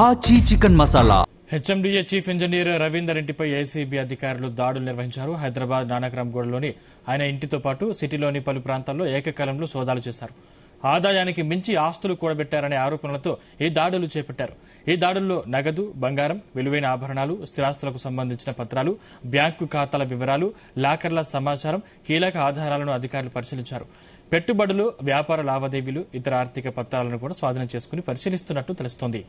ఆచి chicken masala. HMDA chief engineer Ravinder ఇంటిపై ACB అధికారులు దాడులు నిర్వహించారు. హైదరాబాద్ నానక్రామ్గూడలోని ఆయన ఇంటితో పాటు సిటీలోని పలు ప్రాంతాల్లో ఏకకాలంలో సోదాలు చేశారు. ఆదాయానికి మించి ఆస్తులు కూడబెట్టారనే ఆరోపణలతో ఈ దాడులు చేపట్టారు. ఈ దాడుల్లో నగదు, బంగారం, విలువైన ఆభరణాలు, స్థిరాస్తులకు సంబంధించిన పత్రాలు, బ్యాంకు ఖాతాల వివరాలు, లాకర్ల సమాచారం, కీలక ఆధారాలను అధికారులు పరిశీలించారు. పెట్టుబడులు, వ్యాపార లావాదేవీలు, ఇతర ఆర్థిక పత్రాలను కూడా స్వాధీనం చేసుకుని పరిశీలిస్తున్నట్టు తెలుస్తోంది.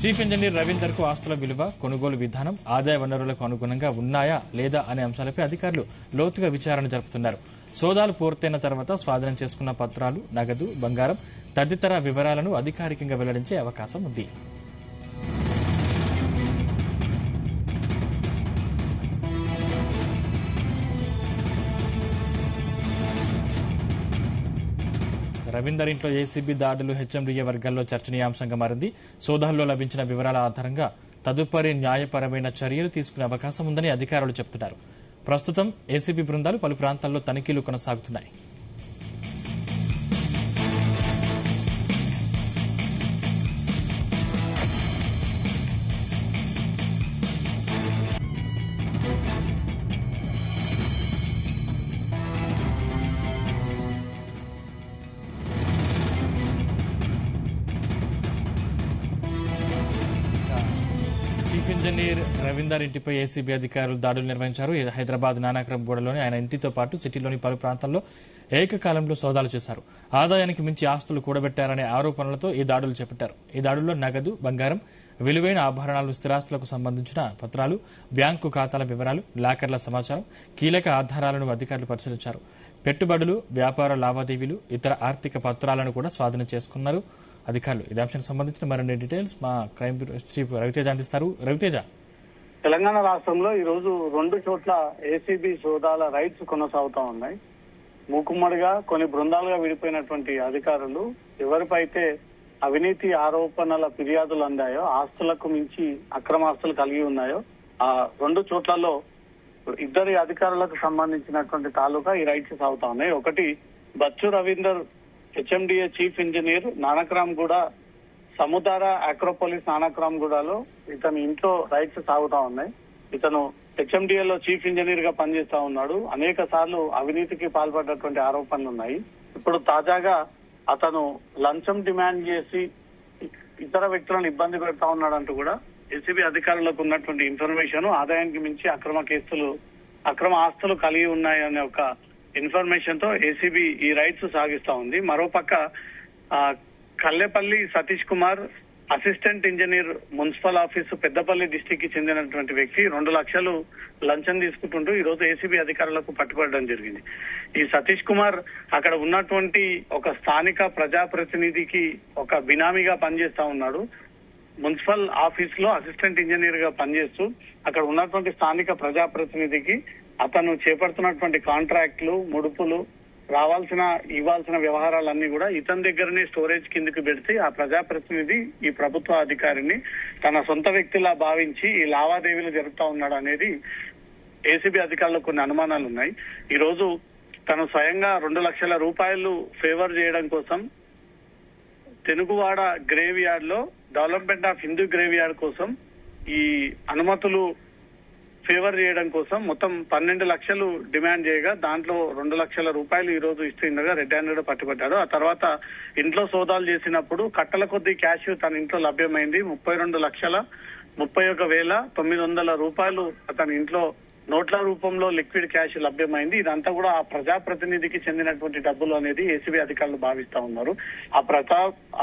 చీఫ్ ఇంజనీర్ రవీందర్ కు ఆస్తుల విలువ, కొనుగోలు విధానం, ఆదాయ వనరులకు అనుగుణంగా ఉన్నాయా లేదా అనే అంశాలపై అధికారులు లోతుగా విచారణ జరుపుతున్నారు. సోదాలు పూర్తయిన తర్వాత స్వాధీనం చేసుకున్న పత్రాలు, నగదు, బంగారం తదితర వివరాలను అధికారికంగా వెల్లడించే అవకాశం ఉంది. రవీందర్ ఇంట్లో ఏసీబీ దాడులు హెచ్ఎండిఏ వర్గాల్లో చర్చనీయాంశంగా మారింది. సోదాల్లో లభించిన వివరాల ఆధారంగా తదుపరి న్యాయపరమైన చర్యలు తీసుకునే అవకాశం ఉందని అధికారులు చెబుతున్నారు. ప్రస్తుతం ఏసీబీ బృందాలు పలు ప్రాంతాల్లో తనిఖీలు కొనసాగుతున్నాయి. చీఫ్ ఇంజనీర్ రవీందర్ ఇంటిపై ఏసీబీ అధికారులు దాడులు నిర్వహించారు. హైదరాబాద్ నానక్రామ్గూడలోని ఆయన ఇంటితో పాటు సిటీలోని పలు ప్రాంతాల్లో ఏకకాలంలో సోదాలు చేశారు. ఆదాయానికి మించి ఆస్తులు కూడబెట్టారనే ఆరోపణలతో ఈ దాడులు చేపట్టారు. ఈ దాడుల్లో నగదు, బంగారం, విలువైన ఆభరణాలు, స్థిరాస్తులకు సంబంధించిన పత్రాలు, బ్యాంకు ఖాతాల వివరాలు, లాకర్ల సమాచారం, కీలక ఆధారాలను అధికారులు పరిశీలించారు. పెట్టుబడులు, వ్యాపార లావాదేవీలు, ఇతర ఆర్థిక పత్రాలను కూడా స్వాధీనం చేసుకున్నారు అధికారులు. ఇదే అంశానికి సంబంధించిన మరిన్ని డీటెయిల్స్ మా క్రైమ్ బ్యూరో చీఫ్ రవితేజ అందిస్తారు. రవితేజ, తెలంగాణ రాష్ట్రంలో ఈ రోజు 2 చోట్ల ఏసీబీ సోదాల రైడ్స్ కొనసాగుతా ఉన్నాయి. మూకుమ్మడిగా కొన్ని బృందాలుగా విడిపోయినటువంటి అధికారులు ఎవరిపైతే అవినీతి ఆరోపణల ఫిర్యాదులు అందాయో, ఆస్తులకు మించి అక్రమాస్తులు కలిగి ఉన్నాయో ఆ 2 చోట్లలో ఇద్దరి అధికారులకు సంబంధించినటువంటి తాలూకా ఈ రైడ్స్ సాగుతా ఉన్నాయి. ఒకటి Bachchu Ravinder, HMDA chief engineer, Nanakramguda సముదార ఆక్రోపోలిస్ నానక్రామ్గూడలో ఇతని ఇంట్లో రైడ్స్ సాగుతా ఉన్నాయి. ఇతను హెచ్ఎండిఏలో చీఫ్ ఇంజనీర్ గా పనిచేస్తా ఉన్నాడు. అనేక సార్లు అవినీతికి పాల్పడ్డటువంటి ఆరోపణలు ఉన్నాయి. ఇప్పుడు తాజాగా అతను లంచం డిమాండ్ చేసి ఇతర వ్యక్తులను ఇబ్బంది పెడతా ఉన్నాడంటూ కూడా ఏసీబీ అధికారులకు ఉన్నటువంటి ఇన్ఫర్మేషన్, ఆదాయానికి మించి అక్రమ ఆస్తులు కలిగి ఉన్నాయనే ఒక ఇన్ఫర్మేషన్ తో ఏసీబీ ఈ రైడ్స్ సాగిస్తా ఉంది. మరోపక్క Kallepalli Satish Kumar, assistant engineer, municipal office Peddapalli district కి చెందినటువంటి వ్యక్తి 2 లక్షలు లంచం తీసుకుంటుంటూ ఈ రోజు ఏసీబీ అధికారులకు పట్టుబడడం జరిగింది. ఈ సతీష్ కుమార్ అక్కడ ఉన్నటువంటి ఒక స్థానిక ప్రజాప్రతినిధికి ఒక బినామీగా పనిచేస్తా ఉన్నాడు. మున్సిపల్ ఆఫీస్ లో అసిస్టెంట్ ఇంజనీర్ గా పనిచేస్తూ అక్కడ ఉన్నటువంటి స్థానిక ప్రజాప్రతినిధికి అతను చేపడుతున్నటువంటి కాంట్రాక్టులు, ముడుపులు, ఇవ్వాల్సిన వ్యవహారాలన్నీ కూడా ఇతని దగ్గరనే స్టోరేజ్ కిందకి పెడితే ఆ ప్రజాప్రతినిధి ఈ ప్రభుత్వ అధికారిని తన సొంత వ్యక్తిలా భావించి ఈ లావాదేవీలు జరుపుతా ఉన్నాడు అనేది ఏసీబీ అధికారులకు కొన్ని అనుమానాలు ఉన్నాయి. ఈ రోజు తను స్వయంగా 2 లక్షల రూపాయలు ఫేవర్ చేయడం కోసం తెనుగువాడ గ్రేవ్ యార్డ్ లో development of Hindu grave yard కోసం ఈ అనుమతులు ఫేవర్ చేయడం కోసం మొత్తం 12 లక్షలు డిమాండ్ చేయగా దాంట్లో 2 లక్షల రూపాయలు ఈ రోజు ఇస్తుండగా రెడ్ హ్యాండెడ్ పట్టుబడ్డాడు. ఆ తర్వాత ఇంట్లో సోదాలు చేసినప్పుడు కట్టల కొద్దీ క్యాష్ తన ఇంట్లో లభ్యమైంది. 32,31,900 రూపాయలు అతని ఇంట్లో నోట్ల రూపంలో లిక్విడ్ క్యాష్ లభ్యమైంది. ఇదంతా కూడా ఆ ప్రజాప్రతినిధికి చెందినటువంటి డబ్బులు అనేది ఏసీబీ అధికారులు భావిస్తా ఉన్నారు.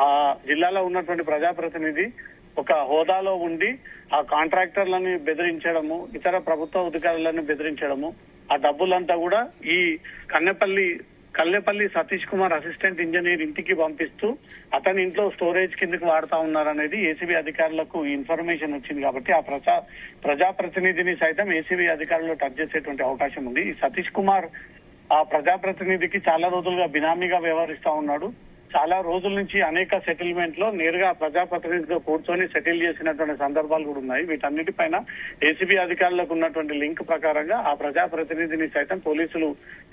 ఆ జిల్లాలో ఉన్నటువంటి ప్రజాప్రతినిధి ఒక హోదాలో ఉండి ఆ కాంట్రాక్టర్లను బెదిరించడము, ఇతర ప్రభుత్వ అధికారులను బెదిరించడము, ఆ డబ్బులంతా కూడా ఈ కల్లెపల్లి సతీష్ కుమార్ అసిస్టెంట్ ఇంజనీర్ ఇంటికి పంపిస్తూ అతని ఇంట్లో స్టోరేజ్ కిందకి వాడుతా ఉన్నారనేది ఏసీబీ అధికారులకు ఇన్ఫర్మేషన్ వచ్చింది. కాబట్టి ఆ ప్రజాప్రతినిధిని సైతం ఏసీబీ అధికారులు టచ్ చేసేటువంటి అవకాశం ఉంది. ఈ సతీష్ కుమార్ ఆ ప్రజాప్రతినిధికి చాలా రోజులుగా బినామీగా వ్యవహరిస్తా ఉన్నాడు. చాలా రోజుల నుంచి అనేక సెటిల్మెంట్ లో నేరుగా ప్రజాప్రతినిధితో కూర్చొని సెటిల్ చేసినటువంటి సందర్భాలు కూడా ఉన్నాయి. వీటన్నిటిపైన ఏసీబీ అధికారులకు ఉన్నటువంటి లింక్ ప్రకారంగా ఆ ప్రజాప్రతినిధిని సైతం పోలీసులు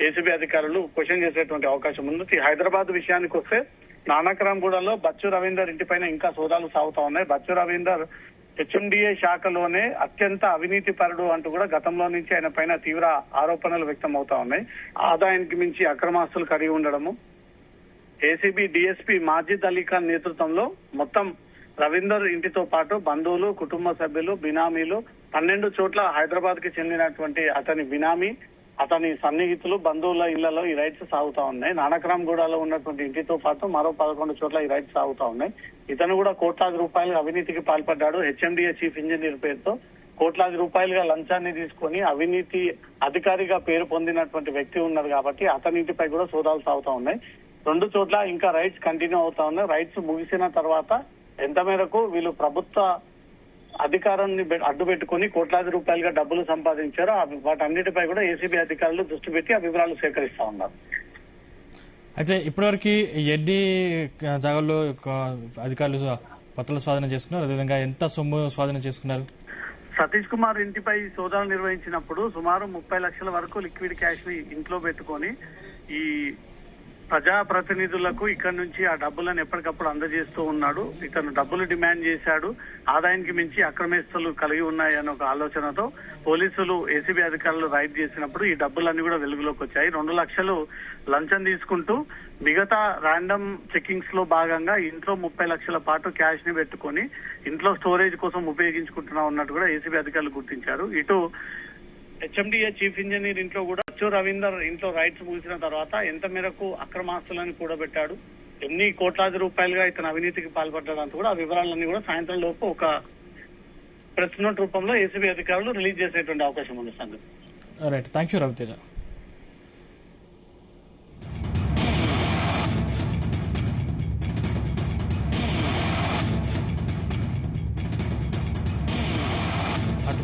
ఏసీబీ అధికారులు క్వశ్చన్ చేసేటువంటి అవకాశం ఉంది. హైదరాబాద్ విషయానికి వస్తే నానక్రామ్గూడలో బచ్చు రవీందర్ ఇంటిపైన ఇంకా సోదాలు సాగుతా ఉన్నాయి. బచ్చు రవీందర్ హెచ్ఎండిఏ శాఖలోనే అత్యంత అవినీతి పరుడు అంటూ కూడా గతంలో నుంచి ఆయన పైన తీవ్ర ఆరోపణలు వ్యక్తం అవుతా ఉన్నాయి. ఆదాయానికి మించి అక్రమాస్తులు కలిగి ఉండడము. ఏసీబీ డిఎస్పీ మాజిద్ అలీ ఖాన్ నేతృత్వంలో మొత్తం రవీందర్ ఇంటితో పాటు బంధువులు, కుటుంబ సభ్యులు, బినామీలు 12 చోట్ల హైదరాబాద్ కి చెందినటువంటి అతని బినామీ, అతని సన్నిహితులు, బంధువుల ఇళ్లలో ఈ రైడ్స్ సాగుతా ఉన్నాయి. నానక్రామ్గూడలో ఉన్నటువంటి ఇంటితో పాటు మరో 11 చోట్ల ఈ రైడ్స్ సాగుతా ఉన్నాయి. ఇతను కూడా కోట్లాది రూపాయలు అవినీతికి పాల్పడ్డాడు. హెచ్ఎండిఏ చీఫ్ ఇంజనీర్ పేరుతో కోట్లాది రూపాయలుగా లంచాన్ని తీసుకొని అవినీతి అధికారిగా పేరు పొందినటువంటి వ్యక్తి ఉన్నారు కాబట్టి అతని ఇంటిపై కూడా సోదాలు సాగుతా ఉన్నాయి. 2 చోట్ల ఇంకా రైడ్స్ కంటిన్యూ అవుతా ఉన్నాయి. రైడ్స్ ముగిసిన తర్వాత ఎంత మేరకు వీళ్ళు ప్రభుత్వ అధికారాన్ని అడ్డు పెట్టుకుని కోట్లాది రూపాయలుగా డబ్బులు సంపాదించారో వాటన్నిటిపై కూడా ఏసీబీ అధికారులు దృష్టి పెట్టి ఆ వివరాలు సేకరిస్తా ఉన్నారు. అయితే ఇప్పటివరకు ఎన్ని జాగాల్లో అధికారులు పత్రాలు స్వాధీనం చేసుకున్నారు, అదేవిధంగా ఎంత సొమ్ము స్వాధీనం చేసుకున్నారు? సతీష్ కుమార్ ఇంటిపై సోదాలు నిర్వహించినప్పుడు సుమారు 30 లక్షల వరకు లిక్విడ్ క్యాష్ ని ఇంట్లో పెట్టుకొని ఈ ప్రజాప్రతినిధులకు ఇక్కడ నుంచి ఆ డబ్బులను ఎప్పటికప్పుడు అందజేస్తూ ఉన్నాడు. ఇతను డబ్బులు డిమాండ్ చేశాడు. ఆదాయానికి మించి అక్రమేస్తులు కలిగి ఉన్నాయన్న ఒక ఆలోచనతో పోలీసులు ఏసీబీ అధికారులు రైడ్ చేసినప్పుడు ఈ డబ్బులన్నీ కూడా వెలుగులోకి వచ్చాయి. 2 లక్షలు లంచం తీసుకుంటూ మిగతా ర్యాండమ్ చెకింగ్స్ లో భాగంగా ఇంట్లో 30 లక్షల పాటు క్యాష్ ని పెట్టుకొని ఇంట్లో స్టోరేజ్ కోసం ఉపయోగించుకుంటున్నా ఉన్నట్టు కూడా ఏసీబీ అధికారులు గుర్తించారు. ఇటు హెచ్ఎండిఏ చీఫ్ ఇంజనీర్ ఇంట్లో కూడా బచ్చు రవీందర్ ఇంట్లో రైట్స్ ముగిసిన తర్వాత ఎంత మేరకు అక్రమాస్తులను కూడబెట్టాడు, ఎన్ని కోట్లాది రూపాయలుగా ఇతను అవినీతికి పాల్పడ్డాడంటూ కూడా ఆ వివరాలన్నీ కూడా సాయంత్రం లోపు ఒక ప్రెస్ నోట్ రూపంలో ఏసీబీ అధికారులు రిలీజ్ చేసేటువంటి అవకాశం ఉంది. సంగతి రైట్, థ్యాంక్ యూ రవితేజ.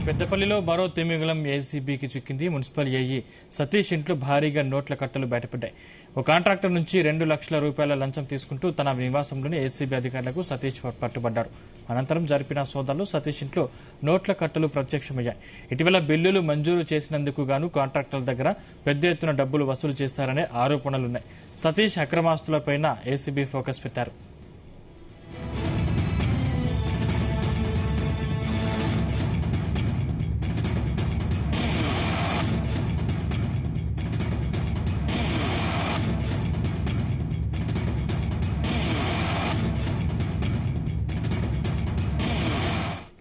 పెద్దపల్లిలో మరో తిమింగలం ఏసీబీకి చిక్కింది. మున్సిపల్ ఏఈ సతీష్ ఇంట్లో భారీగా నోట్ల కట్టలు బయటపడ్డాయి. ఒక కాంట్రాక్టర్ నుంచి 2 లక్షల రూపాయల లంచం తీసుకుంటూ తన నివాసంలోని ఏసీబీ అధికారులకు సతీష్ పట్టుబడ్డారు. అనంతరం జరిపిన సోదాల్లో సతీష్ ఇంట్లో నోట్ల కట్టలు ప్రత్యక్షమయ్యాయి. ఇటీవల బిల్లులు మంజూరు చేసినందుకు గాను కాంట్రాక్టర్ల దగ్గర పెద్ద ఎత్తున డబ్బులు వసూలు చేశారనే ఆరోపణలున్నాయి. సతీష్ అక్రమాస్తులపైన ఏసీబీ ఫోకస్ పెట్టారు.